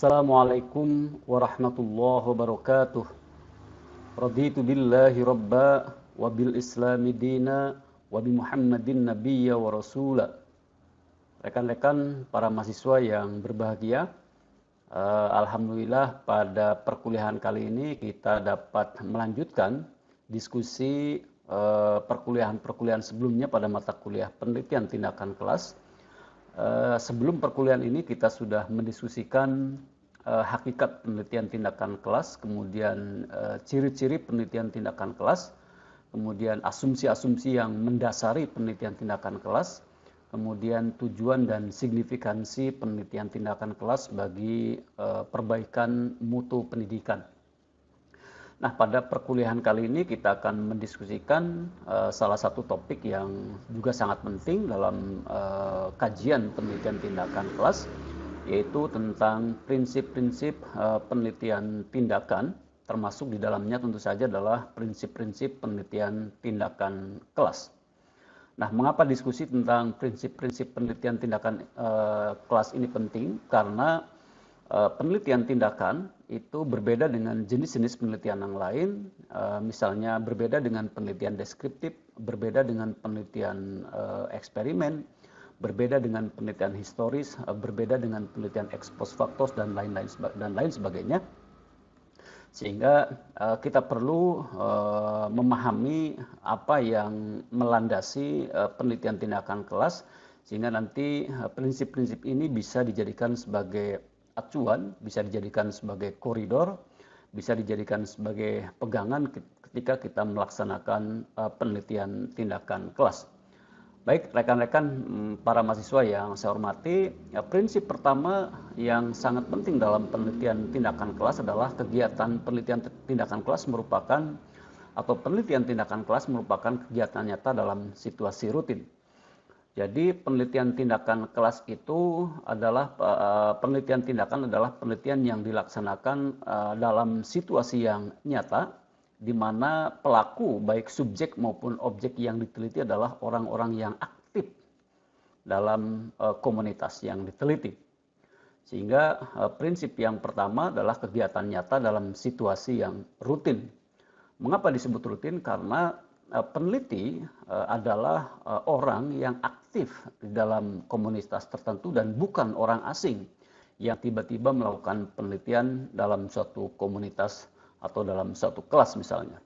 Assalamualaikum warahmatullahi wabarakatuh. Raditu billahi rabba wa bil islami dina wa bi Muhammadin nabiyya wa rasula. Rekan-rekan para mahasiswa yang berbahagia, alhamdulillah pada perkuliahan kali ini kita dapat melanjutkan diskusi perkuliahan-perkuliahan sebelumnya pada mata kuliah penelitian tindakan kelas. Sebelum perkuliahan ini kita sudah mendiskusikan hakikat penelitian tindakan kelas, kemudian ciri-ciri penelitian tindakan kelas, kemudian asumsi-asumsi yang mendasari penelitian tindakan kelas, kemudian tujuan dan signifikansi penelitian tindakan kelas bagi perbaikan mutu pendidikan. Nah, pada perkuliahan kali ini kita akan mendiskusikan salah satu topik yang juga sangat penting dalam kajian penelitian tindakan kelas, yaitu tentang prinsip-prinsip penelitian tindakan, termasuk di dalamnya tentu saja adalah prinsip-prinsip penelitian tindakan kelas. Nah, mengapa diskusi tentang prinsip-prinsip penelitian tindakan kelas ini penting? Karena penelitian tindakan itu berbeda dengan jenis-jenis penelitian yang lain, misalnya berbeda dengan penelitian deskriptif, berbeda dengan penelitian eksperimen, berbeda dengan penelitian historis, berbeda dengan penelitian ex post facto dan lain sebagainya. Sehingga kita perlu memahami apa yang melandasi penelitian tindakan kelas, sehingga nanti prinsip-prinsip ini bisa dijadikan sebagai acuan, bisa dijadikan sebagai koridor, bisa dijadikan sebagai pegangan ketika kita melaksanakan penelitian tindakan kelas. Baik, rekan-rekan para mahasiswa yang saya hormati, prinsip pertama yang sangat penting dalam penelitian tindakan kelas adalah kegiatan penelitian tindakan kelas merupakan, atau penelitian tindakan kelas merupakan kegiatan nyata dalam situasi rutin. Jadi penelitian tindakan kelas itu adalah penelitian tindakan adalah penelitian yang dilaksanakan dalam situasi yang nyata, di mana pelaku baik subjek maupun objek yang diteliti adalah orang-orang yang aktif dalam komunitas yang diteliti. Sehingga prinsip yang pertama adalah kegiatan nyata dalam situasi yang rutin. Mengapa disebut rutin? Karena peneliti adalah orang yang aktif di dalam komunitas tertentu dan bukan orang asing yang tiba-tiba melakukan penelitian dalam suatu komunitas atau dalam suatu kelas misalnya.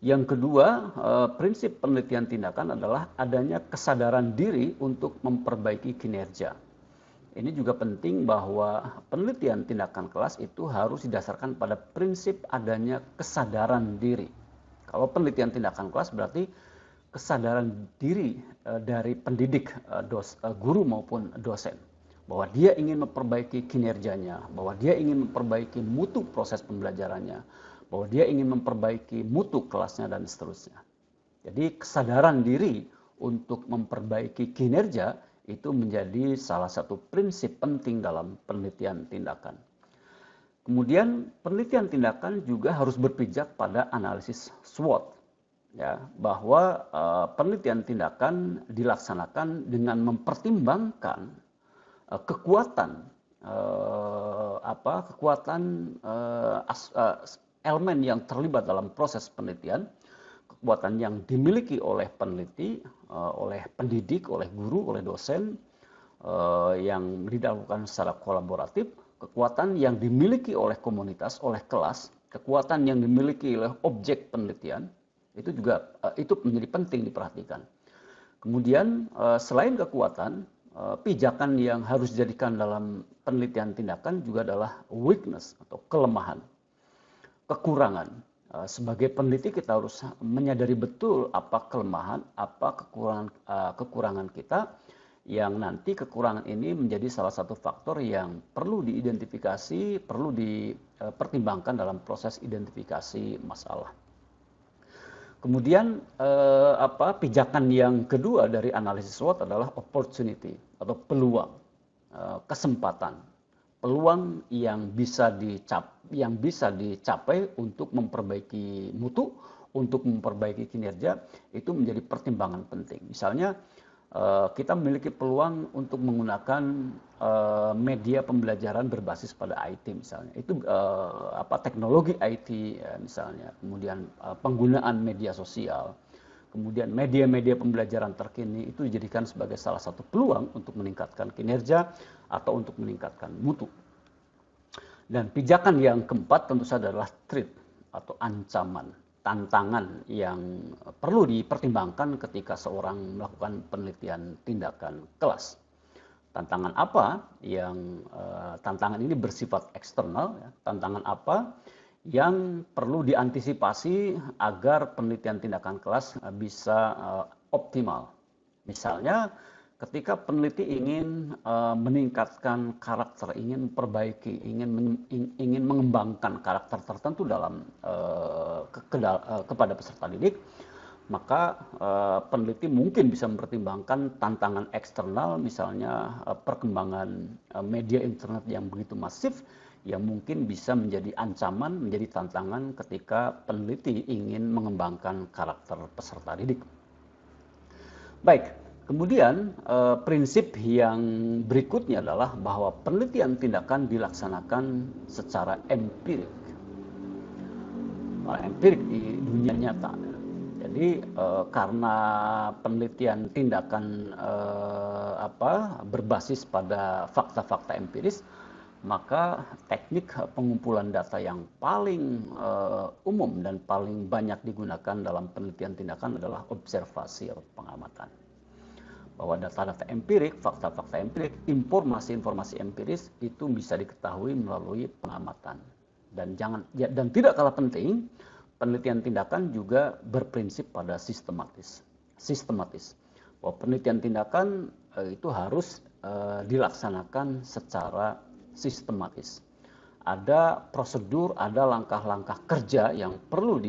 Yang kedua, prinsip penelitian tindakan adalah adanya kesadaran diri untuk memperbaiki kinerja. Ini juga penting bahwa penelitian tindakan kelas itu harus didasarkan pada prinsip adanya kesadaran diri. Kalau penelitian tindakan kelas berarti kesadaran diri dari pendidik, guru maupun dosen, bahwa dia ingin memperbaiki kinerjanya, bahwa dia ingin memperbaiki mutu proses pembelajarannya, bahwa dia ingin memperbaiki mutu kelasnya dan seterusnya. Jadi kesadaran diri untuk memperbaiki kinerja itu menjadi salah satu prinsip penting dalam penelitian tindakan. Kemudian penelitian tindakan juga harus berpijak pada analisis SWOT, ya, bahwa penelitian tindakan dilaksanakan dengan mempertimbangkan kekuatan elemen yang terlibat dalam proses penelitian, kekuatan yang dimiliki oleh peneliti, oleh pendidik, oleh guru, oleh dosen, yang dilakukan secara kolaboratif, kekuatan yang dimiliki oleh komunitas, oleh kelas, kekuatan yang dimiliki oleh objek penelitian, itu juga itu menjadi penting diperhatikan. Kemudian selain kekuatan, pijakan yang harus dijadikan dalam penelitian tindakan juga adalah weakness atau kelemahan, kekurangan. Sebagai peneliti kita harus menyadari betul apa kelemahan, apa kekurangan kita, yang nanti kekurangan ini menjadi salah satu faktor yang perlu diidentifikasi, perlu dipertimbangkan dalam proses identifikasi masalah. Kemudian pijakan yang kedua dari analisis SWOT adalah opportunity atau peluang, kesempatan, peluang yang bisa dicapai untuk memperbaiki mutu, untuk memperbaiki kinerja, itu menjadi pertimbangan penting. Misalnya kita memiliki peluang untuk menggunakan media pembelajaran berbasis pada IT misalnya. Itu teknologi IT misalnya, kemudian penggunaan media sosial, kemudian media-media pembelajaran terkini itu dijadikan sebagai salah satu peluang untuk meningkatkan kinerja atau untuk meningkatkan mutu. Dan pijakan yang keempat tentu saja adalah threat atau ancaman, tantangan yang perlu dipertimbangkan ketika seorang melakukan penelitian tindakan kelas. Tantangan apa yang tantangan ini bersifat eksternal, ya. Tantangan apa yang perlu diantisipasi agar penelitian tindakan kelas bisa optimal. Misalnya ketika peneliti ingin meningkatkan karakter, ingin memperbaiki, ingin mengembangkan karakter tertentu dalam kepada peserta didik, maka peneliti mungkin bisa mempertimbangkan tantangan eksternal, misalnya perkembangan media internet yang begitu masif, yang mungkin bisa menjadi ancaman, menjadi tantangan ketika peneliti ingin mengembangkan karakter peserta didik. Baik, kemudian prinsip yang berikutnya adalah bahwa penelitian tindakan dilaksanakan secara empirik. Empirik di dunia nyata. Jadi karena penelitian tindakan berbasis pada fakta-fakta empiris, maka teknik pengumpulan data yang paling umum dan paling banyak digunakan dalam penelitian tindakan adalah observasi atau pengamatan. Bahwa data-data empirik, fakta-fakta empirik, informasi-informasi empiris itu bisa diketahui melalui pengamatan. Dan tidak kalah penting, penelitian tindakan juga berprinsip pada sistematis. Bahwa penelitian tindakan itu harus dilaksanakan secara sistematis. Ada prosedur, ada langkah-langkah kerja yang perlu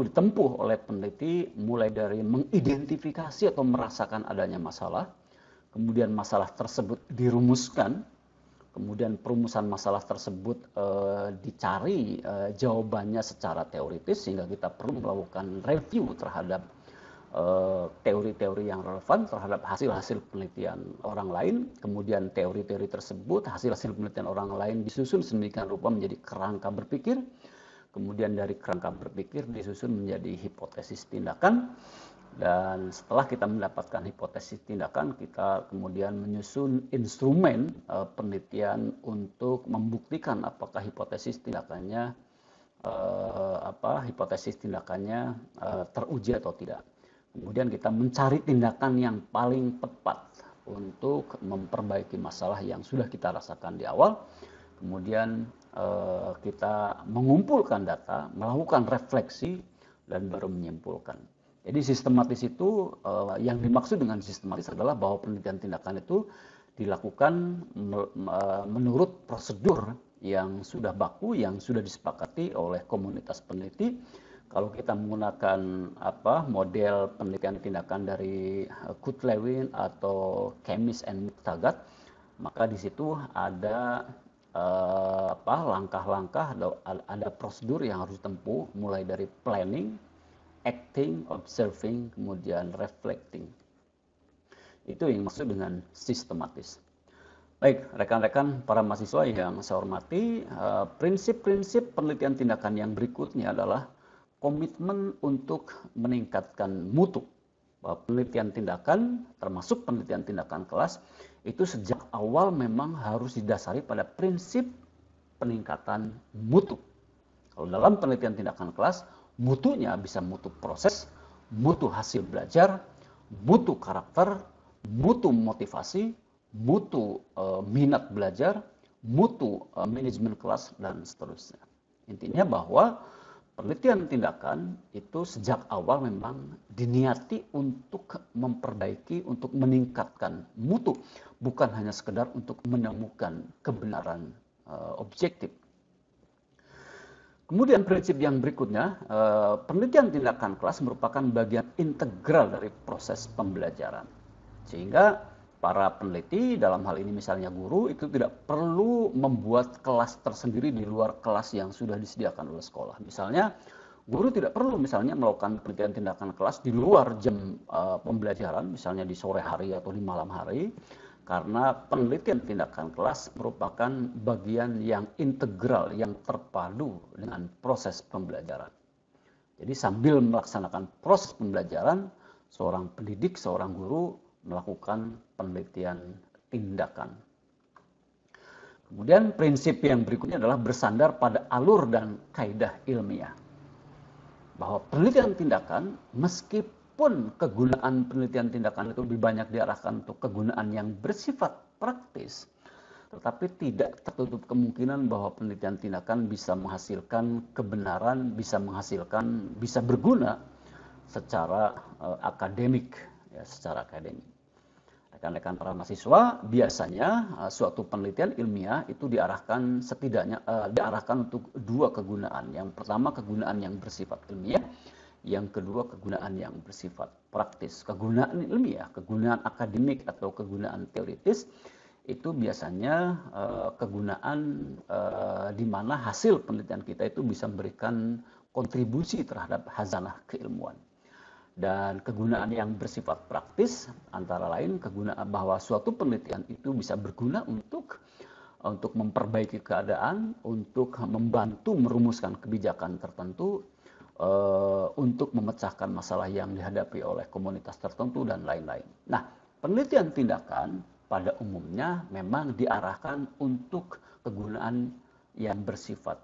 ditempuh oleh peneliti, mulai dari mengidentifikasi atau merasakan adanya masalah, kemudian masalah tersebut dirumuskan, kemudian perumusan masalah tersebut dicari jawabannya secara teoritis, sehingga kita perlu melakukan review terhadap teori-teori yang relevan terhadap hasil-hasil penelitian orang lain. Kemudian teori-teori tersebut, hasil-hasil penelitian orang lain disusun sedemikian rupa menjadi kerangka berpikir. Kemudian dari kerangka berpikir disusun menjadi hipotesis tindakan. Dan setelah kita mendapatkan hipotesis tindakan, kita kemudian menyusun instrumen penelitian untuk membuktikan apakah hipotesis tindakannya teruji atau tidak. Kemudian kita mencari tindakan yang paling tepat untuk memperbaiki masalah yang sudah kita rasakan di awal. Kemudian kita mengumpulkan data, melakukan refleksi, dan baru menyimpulkan. Jadi sistematis itu, yang dimaksud dengan sistematis adalah bahwa penelitian tindakan itu dilakukan menurut prosedur yang sudah baku, yang sudah disepakati oleh komunitas peneliti. Kalau kita menggunakan model penelitian tindakan dari Kut-Lewin atau Keymis and McTaggart, maka di situ ada langkah-langkah, ada prosedur yang harus ditempuh, mulai dari planning, acting, observing, kemudian reflecting. Itu yang maksud dengan sistematis. Baik, rekan-rekan para mahasiswa yang saya hormati, prinsip-prinsip penelitian tindakan yang berikutnya adalah komitmen untuk meningkatkan mutu. Bahwa penelitian tindakan, termasuk penelitian tindakan kelas, itu sejak awal memang harus didasari pada prinsip peningkatan mutu. Kalau dalam penelitian tindakan kelas, mutunya bisa mutu proses, mutu hasil belajar, mutu karakter, mutu motivasi, mutu minat belajar, mutu manajemen kelas, dan seterusnya. Intinya bahwa penelitian tindakan itu sejak awal memang diniati untuk memperbaiki, untuk meningkatkan mutu, bukan hanya sekedar untuk menemukan kebenaran objektif. Kemudian prinsip yang berikutnya, penelitian tindakan kelas merupakan bagian integral dari proses pembelajaran. Sehingga para peneliti, dalam hal ini misalnya guru, itu tidak perlu membuat kelas tersendiri di luar kelas yang sudah disediakan oleh sekolah. Misalnya, Guru tidak perlu misalnya melakukan penelitian tindakan kelas di luar jam pembelajaran, misalnya di sore hari atau di malam hari, karena penelitian tindakan kelas merupakan bagian yang integral, yang terpadu dengan proses pembelajaran. Jadi sambil melaksanakan proses pembelajaran, seorang pendidik, seorang guru melakukan penelitian tindakan. Kemudian prinsip yang berikutnya adalah bersandar pada alur dan kaidah ilmiah. Bahwa penelitian tindakan, meskipun kegunaan penelitian tindakan itu lebih banyak diarahkan untuk kegunaan yang bersifat praktis, tetapi tidak tertutup kemungkinan bahwa penelitian tindakan bisa menghasilkan kebenaran, bisa berguna secara akademik, ya, secara akademik. Rekan-rekan para mahasiswa, biasanya suatu penelitian ilmiah itu diarahkan untuk dua kegunaan. Yang pertama kegunaan yang bersifat ilmiah, yang kedua kegunaan yang bersifat praktis. Kegunaan ilmiah, kegunaan akademik atau kegunaan teoritis itu biasanya kegunaan di mana hasil penelitian kita itu bisa memberikan kontribusi terhadap hazanah keilmuan. Dan kegunaan yang bersifat praktis antara lain kegunaan bahwa suatu penelitian itu bisa berguna untuk memperbaiki keadaan, untuk membantu merumuskan kebijakan tertentu, untuk memecahkan masalah yang dihadapi oleh komunitas tertentu dan lain-lain. Nah, penelitian tindakan pada umumnya memang diarahkan untuk kegunaan yang bersifat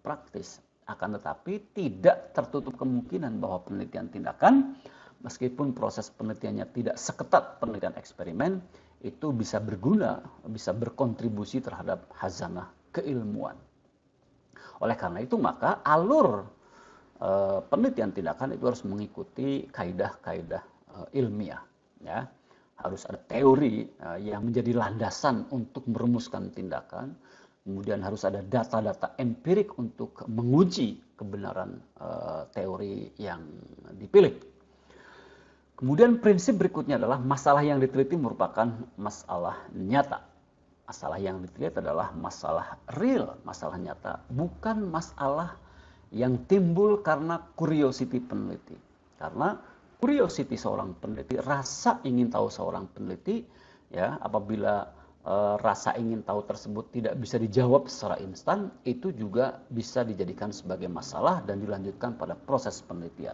praktis. Akan tetapi tidak tertutup kemungkinan bahwa penelitian tindakan, meskipun proses penelitiannya tidak seketat penelitian eksperimen, itu bisa berguna, bisa berkontribusi terhadap hazanah keilmuan. Oleh karena itu maka alur penelitian tindakan itu harus mengikuti kaidah-kaidah ilmiah. Ya. Harus ada teori yang menjadi landasan untuk merumuskan tindakan. Kemudian harus ada data-data empirik untuk menguji kebenaran teori yang dipilih. Kemudian prinsip berikutnya adalah masalah yang diteliti merupakan masalah nyata. Masalah yang diteliti adalah masalah real, masalah nyata. Bukan masalah yang timbul karena curiosity peneliti. Karena curiosity seorang peneliti, rasa ingin tahu seorang peneliti, ya, apabila rasa ingin tahu tersebut tidak bisa dijawab secara instan, itu juga bisa dijadikan sebagai masalah dan dilanjutkan pada proses penelitian.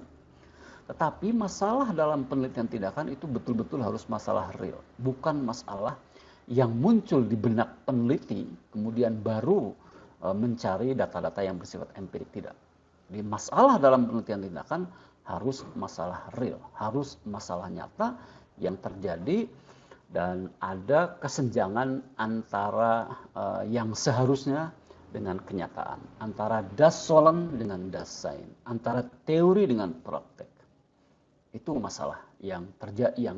Tetapi masalah dalam penelitian tindakan itu betul-betul harus masalah real, bukan masalah yang muncul di benak peneliti, kemudian baru mencari data-data yang bersifat empirik, tidak. Di masalah dalam penelitian tindakan harus masalah real, harus masalah nyata yang terjadi, dan ada kesenjangan antara yang seharusnya dengan kenyataan, antara das sollen dengan das sein, antara teori dengan praktek. Itu masalah yang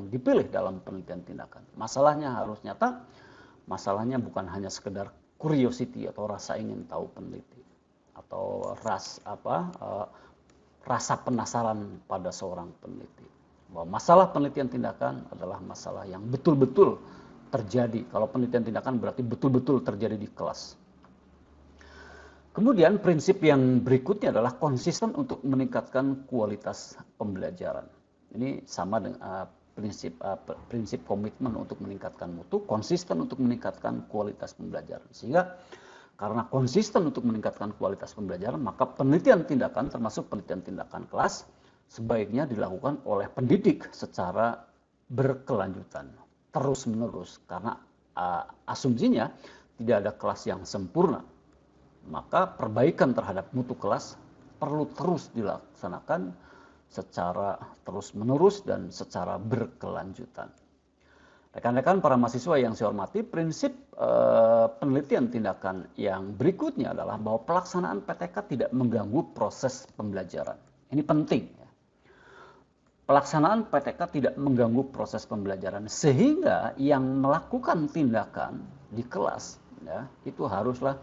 dipilih dalam penelitian tindakan. Masalahnya harus nyata, masalahnya bukan hanya sekedar curiosity atau rasa ingin tahu peneliti atau rasa penasaran pada seorang peneliti. Bahwa masalah penelitian tindakan adalah masalah yang betul-betul terjadi. Kalau penelitian tindakan berarti betul-betul terjadi di kelas. Kemudian prinsip yang berikutnya adalah konsisten untuk meningkatkan kualitas pembelajaran. Ini sama dengan prinsip komitmen untuk meningkatkan mutu, konsisten untuk meningkatkan kualitas pembelajaran. Sehingga karena konsisten untuk meningkatkan kualitas pembelajaran, maka penelitian tindakan termasuk penelitian tindakan kelas sebaiknya dilakukan oleh pendidik secara berkelanjutan, terus-menerus. Karena asumsinya tidak ada kelas yang sempurna. Maka perbaikan terhadap mutu kelas perlu terus dilaksanakan secara terus-menerus dan secara berkelanjutan. Rekan-rekan para mahasiswa yang saya hormati, prinsip penelitian tindakan yang berikutnya adalah bahwa pelaksanaan PTK tidak mengganggu proses pembelajaran. Ini penting. Ya. Pelaksanaan PTK tidak mengganggu proses pembelajaran, sehingga yang melakukan tindakan di kelas, ya, itu haruslah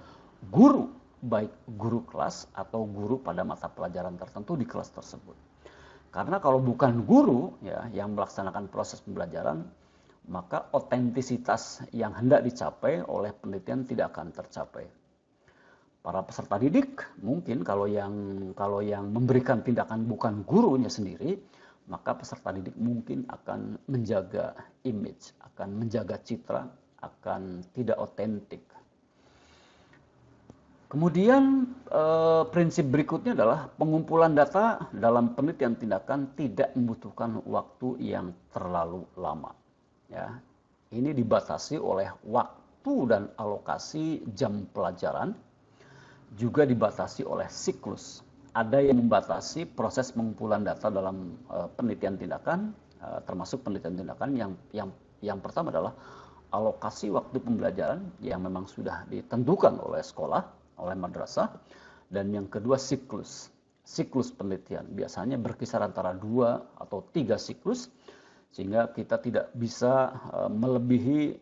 guru, baik guru kelas atau guru pada mata pelajaran tertentu di kelas tersebut. Karena kalau bukan guru, ya, yang melaksanakan proses pembelajaran, maka otentisitas yang hendak dicapai oleh penelitian tidak akan tercapai. Para peserta didik mungkin kalau yang memberikan tindakan bukan gurunya sendiri, maka peserta didik mungkin akan menjaga image, akan menjaga citra, akan tidak otentik. Kemudian prinsip berikutnya adalah pengumpulan data dalam penelitian tindakan tidak membutuhkan waktu yang terlalu lama. Ya, ini dibatasi oleh waktu dan alokasi jam pelajaran, juga dibatasi oleh siklus. Ada yang membatasi proses pengumpulan data dalam penelitian tindakan, termasuk penelitian tindakan yang pertama adalah alokasi waktu pembelajaran yang memang sudah ditentukan oleh sekolah, oleh madrasah, dan yang kedua siklus penelitian biasanya berkisar antara 2 atau 3 siklus, sehingga kita tidak bisa melebihi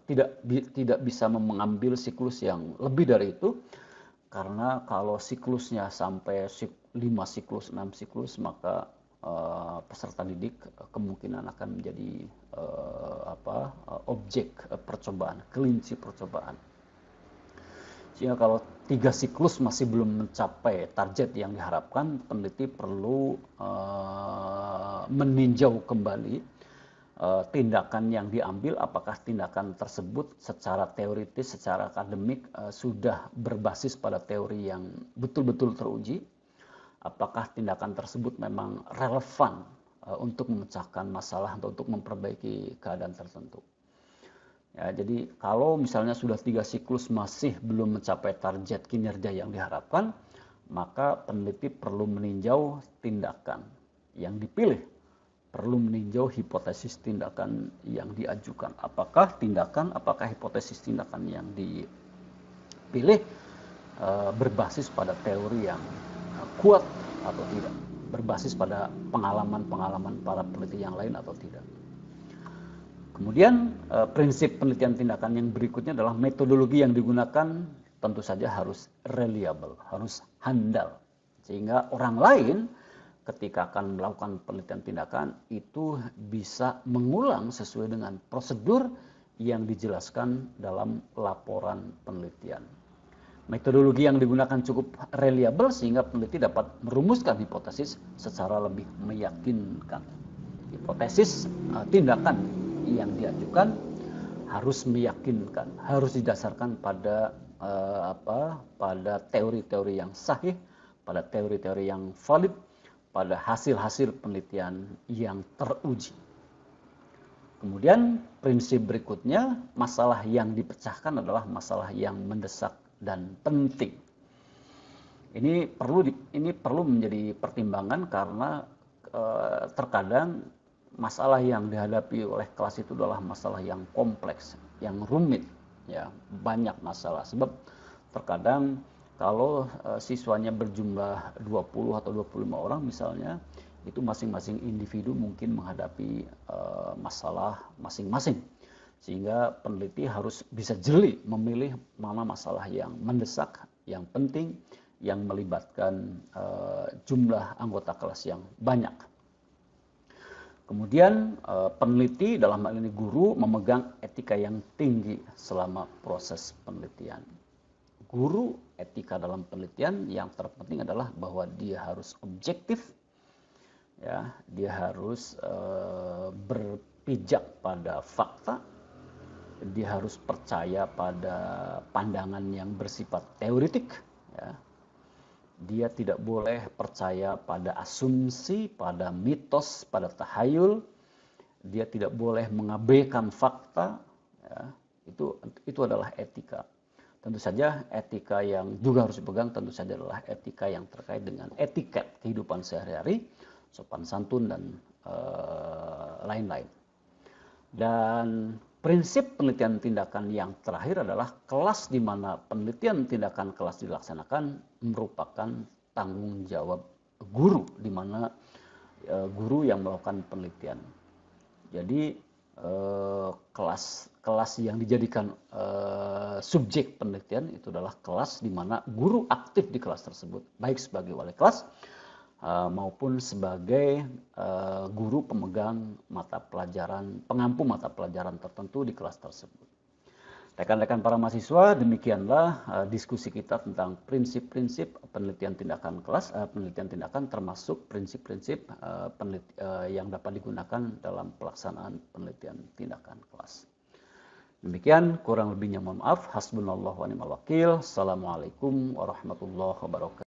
tidak bisa mengambil siklus yang lebih dari itu, karena kalau siklusnya sampai 5 siklus, 6 siklus, maka peserta didik kemungkinan akan menjadi objek percobaan, kelinci percobaan. Sehingga kalau 3 siklus masih belum mencapai target yang diharapkan, peneliti perlu meninjau kembali tindakan yang diambil, apakah tindakan tersebut secara teoritis, secara akademik sudah berbasis pada teori yang betul-betul teruji, apakah tindakan tersebut memang relevan untuk memecahkan masalah atau untuk memperbaiki keadaan tertentu. Ya, jadi kalau misalnya sudah 3 siklus masih belum mencapai target kinerja yang diharapkan, maka peneliti perlu meninjau tindakan yang dipilih, perlu meninjau hipotesis tindakan yang diajukan. Apakah hipotesis tindakan yang dipilih berbasis pada teori yang kuat atau tidak, berbasis pada pengalaman-pengalaman para peneliti yang lain atau tidak. Kemudian prinsip penelitian tindakan yang berikutnya adalah metodologi yang digunakan tentu saja harus reliable, harus handal. Sehingga orang lain ketika akan melakukan penelitian tindakan itu bisa mengulang sesuai dengan prosedur yang dijelaskan dalam laporan penelitian. Metodologi yang digunakan cukup reliable sehingga peneliti dapat merumuskan hipotesis secara lebih meyakinkan. Hipotesis tindakan yang diajukan harus meyakinkan, harus didasarkan pada pada teori-teori yang sahih, pada teori-teori yang valid, pada hasil-hasil penelitian yang teruji. Kemudian prinsip berikutnya, masalah yang dipecahkan adalah masalah yang mendesak dan penting. Ini perlu menjadi pertimbangan karena terkadang masalah yang dihadapi oleh kelas itu adalah masalah yang kompleks, yang rumit, ya, banyak masalah. Sebab terkadang kalau siswanya berjumlah 20 atau 25 orang misalnya, itu masing-masing individu mungkin menghadapi masalah masing-masing. Sehingga peneliti harus bisa jeli memilih mana masalah yang mendesak, yang penting, yang melibatkan jumlah anggota kelas yang banyak. Kemudian peneliti, dalam hal ini guru, memegang etika yang tinggi selama proses penelitian. Guru, etika dalam penelitian yang terpenting adalah bahwa dia harus objektif, ya, dia harus berpijak pada fakta, dia harus percaya pada pandangan yang bersifat teoritik, ya. Dia tidak boleh percaya pada asumsi, pada mitos, pada tahayul. Dia tidak boleh mengabaikan fakta. Ya. Itu adalah etika. Tentu saja etika yang juga harus dipegang tentu saja adalah etika yang terkait dengan etiket kehidupan sehari-hari, sopan santun dan lain-lain. Dan prinsip penelitian tindakan yang terakhir adalah kelas di mana penelitian tindakan kelas dilaksanakan merupakan tanggung jawab guru, di mana guru yang melakukan penelitian. Jadi kelas yang dijadikan subjek penelitian itu adalah kelas di mana guru aktif di kelas tersebut, baik sebagai wali kelas maupun sebagai guru pemegang mata pelajaran, pengampu mata pelajaran tertentu di kelas tersebut. Rekan-rekan para mahasiswa, demikianlah diskusi kita tentang prinsip-prinsip penelitian tindakan kelas, penelitian tindakan termasuk prinsip-prinsip yang dapat digunakan dalam pelaksanaan penelitian tindakan kelas. Demikian, kurang lebihnya mohon maaf. Hasbunallahu wa ni'mal wakil. Assalamualaikum warahmatullahi wabarakatuh.